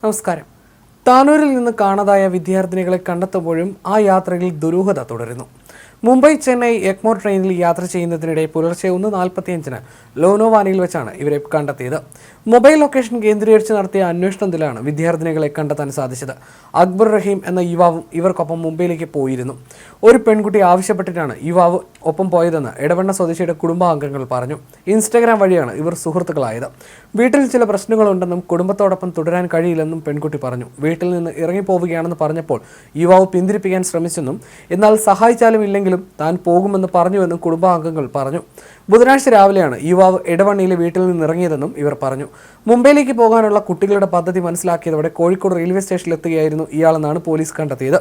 നമസ്കാരം. താനൂരിൽ നിന്ന് കാണാതായ വിദ്യാർത്ഥിനികളെ കണ്ടെത്തുമ്പോഴും ആ യാത്രയിൽ ദുരൂഹത തുടരുന്നു. മുംബൈ ചെന്നൈ എഗ്മോർ ട്രെയിനിൽ യാത്ര ചെയ്യുന്നതിനിടെ പുലർച്ചെ 1:45 ലോനോവാനിയിൽ വെച്ചാണ് ഇവരെ കണ്ടെത്തിയത്. മൊബൈൽ ലൊക്കേഷൻ കേന്ദ്രീകരിച്ച് നടത്തിയ അന്വേഷണത്തിലാണ് വിദ്യാർത്ഥിനികളെ കണ്ടെത്താൻ സാധിച്ചത്. അക്ബർ റഹീം എന്ന യുവാവും ഇവർക്കൊപ്പം മുംബൈയിലേക്ക് പോയിരുന്നു. ഒരു പെൺകുട്ടി ആവശ്യപ്പെട്ടിട്ടാണ് യുവാവ് ഒപ്പം പോയതെന്ന് എടവണ്ണ സ്വദേശിയുടെ കുടുംബാംഗങ്ങൾ പറഞ്ഞു. ഇൻസ്റ്റഗ്രാം വഴിയാണ് ഇവർ സുഹൃത്തുക്കളായത്. വീട്ടിൽ ചില പ്രശ്നങ്ങളുണ്ടെന്നും കുടുംബത്തോടൊപ്പം തുടരാൻ കഴിയില്ലെന്നും പെൺകുട്ടി പറഞ്ഞു. വീട്ടിൽ നിന്ന് ഇറങ്ങിപ്പോവുകയാണെന്ന് പറഞ്ഞപ്പോൾ യുവാവ് പിന്തിരിപ്പിക്കാൻ ശ്രമിച്ചെന്നും എന്നാൽ സഹായിച്ചാലും ഇല്ലെങ്കിലും താൻ പോകുമെന്ന് പറഞ്ഞുവെന്നും കുടുംബാംഗങ്ങൾ പറഞ്ഞു. ബുധനാഴ്ച രാവിലെയാണ് യുവാവ് എടവണ്ണയിലെ വീട്ടിൽ നിന്ന് ഇറങ്ങിയതെന്നും ഇവർ പറഞ്ഞു. മുംബൈയിലേക്ക് പോകാനുള്ള കുട്ടികളുടെ പദ്ധതി മനസ്സിലാക്കിയതോടെ കോഴിക്കോട് റെയിൽവേ സ്റ്റേഷനിൽ എത്തുകയായിരുന്നു ഇയാളെന്നാണ് പോലീസ് കണ്ടെത്തിയത്.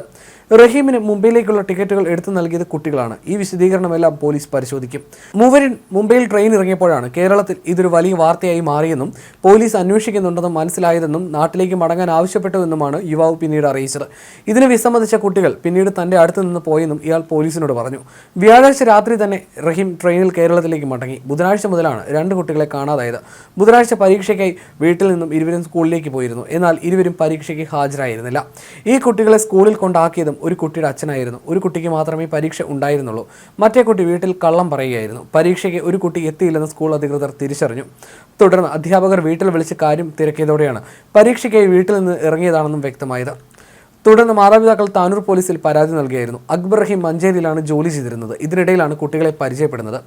റഹീമിന് മുംബൈയിലേക്കുള്ള ടിക്കറ്റുകൾ എടുത്തു നൽകിയത് കുട്ടികളാണ്. ഈ വിശദീകരണമെല്ലാം പോലീസ് പരിശോധിക്കും. മൂവരും മുംബൈയിൽ ട്രെയിൻ ഇറങ്ങിയപ്പോഴാണ് കേരളത്തിൽ ഇതൊരു വലിയ വാർത്തയായി മാറിയെന്നും പോലീസ് അന്വേഷിക്കുന്നുണ്ടെന്നും മനസ്സിലായതെന്നും നാട്ടിലേക്ക് മടങ്ങാൻ ആവശ്യപ്പെട്ടുവെന്നുമാണ് യുവാവ് പിന്നീട് അറിയിച്ചത്. ഇതിന് വിസമ്മതിച്ച കുട്ടികൾ പിന്നീട് തന്റെ അടുത്ത് നിന്ന് പോയെന്നും ഇയാൾ പോലീസിനോട് പറഞ്ഞു. വ്യാഴാഴ്ച രാത്രി തന്നെ റഹീം ട്രെയിനിൽ കേരളത്തിലേക്ക് മടങ്ങി. ബുധനാഴ്ച മുതലാണ് 2 കുട്ടികളെ കാണാതായത്. ബുധനാഴ്ച പരീക്ഷയ്ക്കായി വീട്ടിൽ നിന്നും ഇരുവരും സ്കൂളിലേക്ക് പോയിരുന്നു. എന്നാൽ ഇരുവരും പരീക്ഷയ്ക്ക് ഹാജരായിരുന്നില്ല. ഈ കുട്ടികളെ സ്കൂളിൽ കൊണ്ടാക്കിയതും ഒരു കുട്ടിയുടെ അച്ഛനായിരുന്നു. ഒരു കുട്ടിക്ക് മാത്രമേ പരീക്ഷ ഉണ്ടായിരുന്നുള്ളൂ. മറ്റേ കുട്ടി വീട്ടിൽ കള്ളം പറയുകയായിരുന്നു. പരീക്ഷയ്ക്ക് ഒരു കുട്ടി എത്തിയില്ലെന്ന് സ്കൂൾ അധികൃതർ തിരിച്ചറിഞ്ഞു. തുടർന്ന് അധ്യാപകർ വീട്ടിൽ വിളിച്ച് കാര്യം തിരക്കിയതോടെയാണ് പരീക്ഷയ്ക്കായി വീട്ടിൽ നിന്ന് ഇറങ്ങിയതാണെന്നും വ്യക്തമായത്. തുടർന്ന് മാതാപിതാക്കൾ താനൂർ പോലീസിൽ പരാതി നൽകിയായിരുന്നു. അക്ബർ റഹീം മഞ്ചേരിയിലാണ് ജോലി ചെയ്തിരുന്നത്. ഇതിനിടയിലാണ് കുട്ടികളെ പരിചയപ്പെടുന്നത്.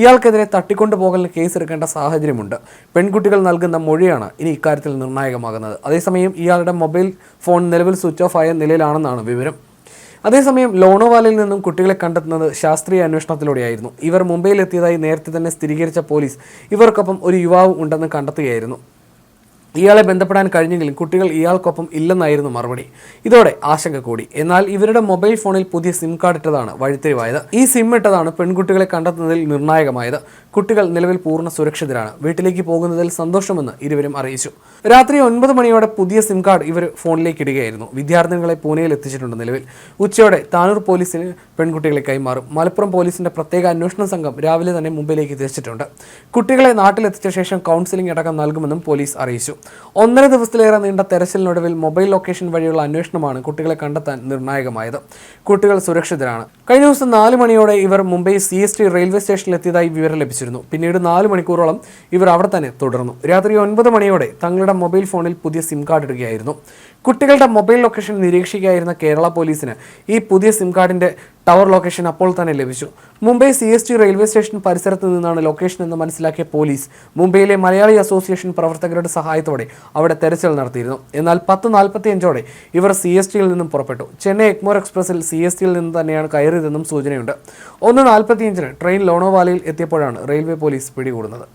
ഇയാൾക്കെതിരെ തട്ടിക്കൊണ്ടുപോകലിന് കേസെടുക്കേണ്ട സാഹചര്യമുണ്ട്. പെൺകുട്ടികൾ നൽകുന്ന മൊഴിയാണ് ഇനി ഇക്കാര്യത്തിൽ നിർണായകമാകുന്നത്. അതേസമയം ഇയാളുടെ മൊബൈൽ ഫോൺ നിലവിൽ സ്വിച്ച് ഓഫ് ആയ നിലയിലാണെന്നാണ് വിവരം. അതേസമയം ലോണോവാലയിൽ നിന്നും കുട്ടികളെ കണ്ടെത്തുന്നത് ശാസ്ത്രീയ അന്വേഷണത്തിലൂടെയായിരുന്നു. ഇവർ മുംബൈയിൽ എത്തിയതായി നേരത്തെ തന്നെ സ്ഥിരീകരിച്ച പോലീസ് ഇവർക്കൊപ്പം ഒരു യുവാവ് ഉണ്ടെന്ന് കണ്ടെത്തുകയായിരുന്നു. ഇയാളെ ബന്ധപ്പെടാൻ കഴിഞ്ഞെങ്കിലും കുട്ടികൾ ഇയാൾക്കൊപ്പം ഇല്ലെന്നായിരുന്നു മറുപടി. ഇതോടെ ആശങ്ക കൂടി. എന്നാൽ ഇവരുടെ മൊബൈൽ ഫോണിൽ പുതിയ സിം കാർഡ് ഇട്ടതാണ് വഴിത്തിരിവായത്. ഈ സിം ഇട്ടതാണ് പെൺകുട്ടികളെ കണ്ടെത്തുന്നതിൽ നിർണായകമായത്. കുട്ടികൾ നിലവിൽ പൂർണ്ണ സുരക്ഷിതരാണ്. വീട്ടിലേക്ക് പോകുന്നതിൽ സന്തോഷമെന്ന് ഇരുവരും അറിയിച്ചു. രാത്രി 9 മണിയോടെ പുതിയ സിം കാർഡ് ഇവർ ഫോണിലേക്ക് ഇടുകയായിരുന്നു. വിദ്യാർത്ഥികളെ പൂനെയിൽ എത്തിച്ചിട്ടുണ്ട്. നിലവിൽ ഉച്ചയോടെ താനൂർ പോലീസിന് പെൺകുട്ടികളെ കൈമാറും. മലപ്പുറം പോലീസിന്റെ പ്രത്യേക അന്വേഷണ സംഘം രാവിലെ തന്നെ മുംബൈയിലേക്ക് തിരിച്ചിട്ടുണ്ട്. കുട്ടികളെ നാട്ടിലെത്തിച്ച ശേഷം കൗൺസിലിംഗ് അടക്കം നൽകുമെന്നും പോലീസ് അറിയിച്ചു. 1.5 ദിവസത്തിലേറെ നീണ്ട തെരച്ചിലിനൊടുവിൽ മൊബൈൽ ലൊക്കേഷൻ വഴിയുള്ള അന്വേഷണമാണ് കുട്ടികളെ കണ്ടെത്താൻ നിർണായകമായത്. കുട്ടികൾ സുരക്ഷിതരാണ്. കഴിഞ്ഞ ദിവസം 4 മണിയോടെ ഇവർ മുംബൈ CST റെയിൽവേ സ്റ്റേഷനിൽ എത്തിയതായി വിവരം ലഭിച്ചിരുന്നു. പിന്നീട് 4 മണിക്കൂറോളം ഇവർ അവിടെ തന്നെ തുടർന്നു. രാത്രി 9 മണിയോടെ തങ്ങളുടെ മൊബൈൽ ഫോണിൽ പുതിയ സിം കാർഡ് ഇടുകയായിരുന്നു. കുട്ടികളുടെ മൊബൈൽ ലൊക്കേഷൻ നിരീക്ഷിക്കുകയായിരുന്ന കേരള പോലീസിന് ഈ പുതിയ സിം കാർഡിന്റെ ടവർ ലൊക്കേഷൻ അപ്പോൾ തന്നെ ലഭിച്ചു. മുംബൈ CST റെയിൽവേ സ്റ്റേഷൻ പരിസരത്ത് നിന്നാണ് ലൊക്കേഷൻ എന്ന് മനസ്സിലാക്കിയ പോലീസ് മുംബൈയിലെ മലയാളി അസോസിയേഷൻ പ്രവർത്തകരുടെ സഹായത്തോടെ അവിടെ തെരച്ചിൽ നടത്തിയിരുന്നു. എന്നാൽ 10:45 ഇവർ CSTയിൽ നിന്നും പുറപ്പെട്ടു. ചെന്നൈ എഗ്മോർ എക്സ്പ്രസിൽ CSTയിൽ നിന്ന് തന്നെയാണ് കയറിയതെന്നും സൂചനയുണ്ട്. 1:45 ട്രെയിൻ ലോണോവാലയിൽ എത്തിയപ്പോഴാണ് റെയിൽവേ പോലീസ് പിടികൂടുന്നത്.